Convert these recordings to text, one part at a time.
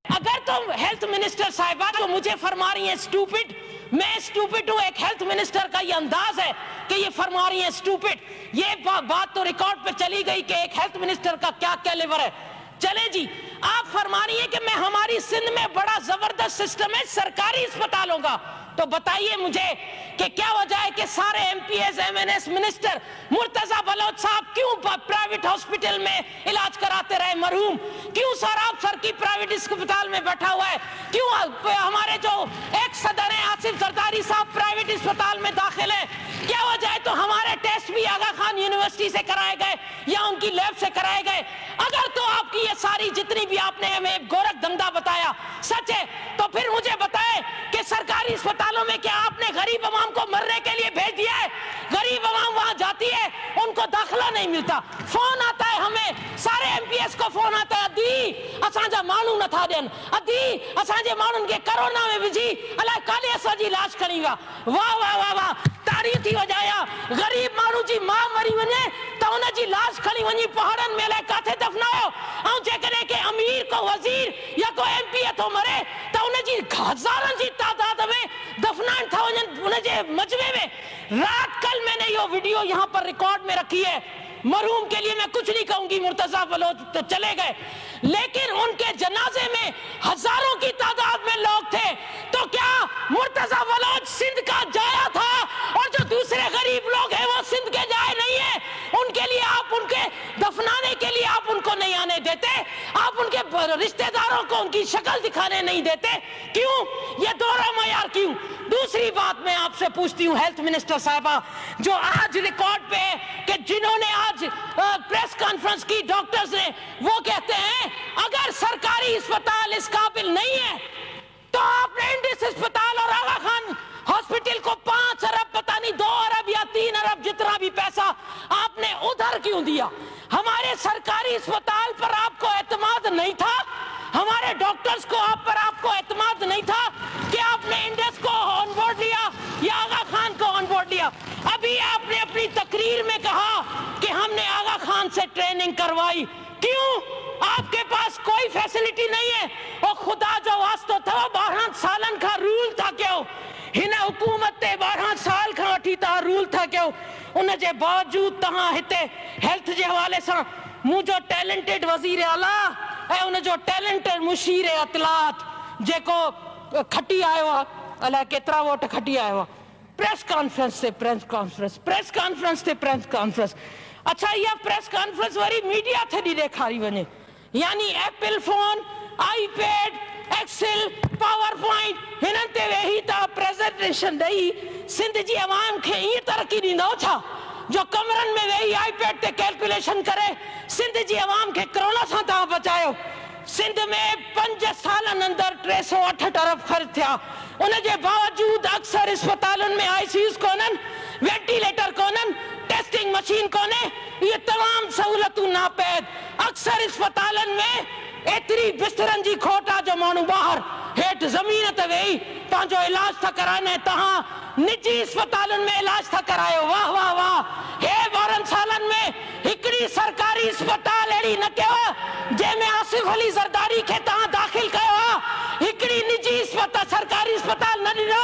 اگر تم health minister صاحبہ جو مجھے فرما رہی ہیں اسٹوپڈ، میں اسٹوپڈ ہوں، ایک ہیلتھ منسٹر کا یہ انداز ہے کہ یہ فرما رہی ہیں اسٹوپڈ، یہ بات تو ریکارڈ پہ چلی گئی کہ ایک ہیلتھ منسٹر کا کیا کیلیبر ہے۔ چلیں جی، آپ فرما رہی ہیں کہ میں ہماری سندھ میں بڑا زبردست سسٹم ہے سرکاری اسپتالوں کا، تو بتائیے مجھے کہ کیا وجہ ہے کہ سارے M P S M N S minister Murtaza Baloch صاحب کیوں پرائیویٹ ہاسپٹل میں علاج کراتے رہے مرحوم، کیوں ساراب سر کی پرائیویٹ اسپتال میں بیٹھا ہوا ہے، کیوں ہمارے جو ایک صدر ہیں آصف زرداری صاحب پرائیویٹ اسپتال میں داخل ہے، کیا وجہ ہے تو ہمارے ٹیسٹ بھی آغا خان یونیورسٹی سے کرائے گئے یا ان کی لیب سے کرائے گئے۔ اگر تو آپ کی یہ ساری جتنی بھی آپ نے ہمیں گورکھ دھندا بتایا سچ ہے تو پھر مجھے بتائیں کہ سرکاری اسپتالوں میں کیا آپ نے غریب عوام کو مرنے کے لیے بھیج دیا ہے؟ غریب عوام وہاں جاتی ہے ان کو داخلہ نہیں ملتا، فون آتا ہے ہمیں، سارے ایم پی ایس کو فون آتا ہے، ادھی اساں مانو نہ تھا دین، ادھی اساں مانن کے کرونا میں وجھی اللہ کالے اساں جی علاج کریں گا۔ واہ واہ واہ واہ، تاریخ تھی وجایا غریب مانو جی ماں مری ونے تو ان جی لاش کھڑی ونی پہاڑن میں لے کاتے دفناؤ، اور جے کرے کہ امیر کو وزیر یا کو ایم پی تو مرے تو ان جی ہزارن جی تعداد میں دفنان تھا ان جے مجمع میں۔ رات کل میں نے یہ ویڈیو یہاں پر ریکارڈ میں رکھی ہے، مرحوم کے لیے میں کچھ نہیں کہوں گی، مرتضی بلوچ تو چلے گئے، لیکن ان کے جنازے میں ہزاروں کی تعداد میں لوگ تھے، تو کیا مرتضی بلوچ سندھ کا جایا تھا اور جو دوسرے غریب لوگ ہیں وہ سندھ کے جائے نہیں ہیں؟ ان کے لیے آپ ان کے دفنانے کے لیے آپ ان کو نہیں آنے دیتے، آپ ان کے رشتہ داروں کو ان کی شکل دکھانے نہیں دیتے، کیوں یہ دوہرا معیار کیوں؟ دوسری بات میں آپ سے پوچھتی ہوں ہیلتھ منسٹر صاحبہ، جو آج ریکارڈ پہ ہے کہ جنہوں نے آج پریس کانفرنس کی ڈاکٹرز نے، وہ کہتے ہیں اگر سرکاری اسپتال اس قابل نہیں ہے تو آپ نے انڈس اسپتال اور آغا خان ہاسپٹل کو 5 ارب پتہ نہیں 2 ارب یا 3 ارب جتنا بھی پیسہ آپ نے ادھر کیوں دیا؟ ہمارے سرکاری اسپتال پر آپ کو اعتماد نہیں تھا؟ ہمارے ڈاکٹرز کو آپ کو اعتماد نہیں تھا کہ آپ نے انڈس کو آن بورڈ لیا یا آغا خان کو آن بورڈ لیا؟ ابھی آپ نے اپنی تقریر میں کہا کہ ہم نے آغا خان سے ٹریننگ کروائی، کیوں؟ آپ کے پاس کوئی فیسلٹی نہیں ہے، اور خدا جو واسطہ تھا 12 سالن کا رول تھا کیوں؟ ہن حکومت 12 سال کا وٹھی تا رول تھا کیوں؟ ان جے باوجود تہاں ہتے ہیلتھ جے حوالے سے مجھو ٹیلنٹڈ وزیر اعلیٰ اے ان جو ٹیلنٹڈ مشیر اطلاعات جے کو کھٹی آئے ہوا اللہ کترا ووٹ کھٹی آئے ہوا پریس کانفرنس سے پریس کانفرنس اچھا یہ پریس کانفرنس واری میڈیا تھے دی دیکھاری ونے، یعنی Apple phone, iPad, Excel, PowerPoint ہنن تے وہی تا پریزنٹیشن دئی سندھ جی عوام کے یہ ترقی دی نو چھا جو کمرن میں وہی آئی پیڈ تے کیلکولیشن کرے سندھ جی عوام کے کرونا سان تا بچاؤ۔ سندھ میں 5 سالن اندر 368 ارب خرچ تھیا، ان کے باوجود اکثر اسپتالن میں آئی سی یوز کونن، وینٹیلیٹر کونن، ٹیسٹنگ مشین کونے، یہ تمام سہولتوں ناپید، اکثر اسپتالن میں اتری بسترن جی کھوٹا جو مانو باہر ہیٹ زمین تے وئی پانچو علاج تھا کرانے تہاں نجی اسپتالن میں علاج تھا کرائے۔ واہ واہ واہ، ہے 12 سالن میں ہکڑی سرکاری اسپتال ایڑی نہ کہو جے میں آصف علی زرداری کے تہاں داخل کہو، ہکڑی نجی اسپتال سرکاری اسپتال نہ ڈنو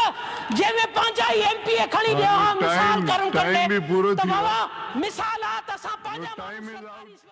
جے میں 5 ایم پی اے کھڑی دیو مثال کروں کرنے تو بابا مثالات اساں 5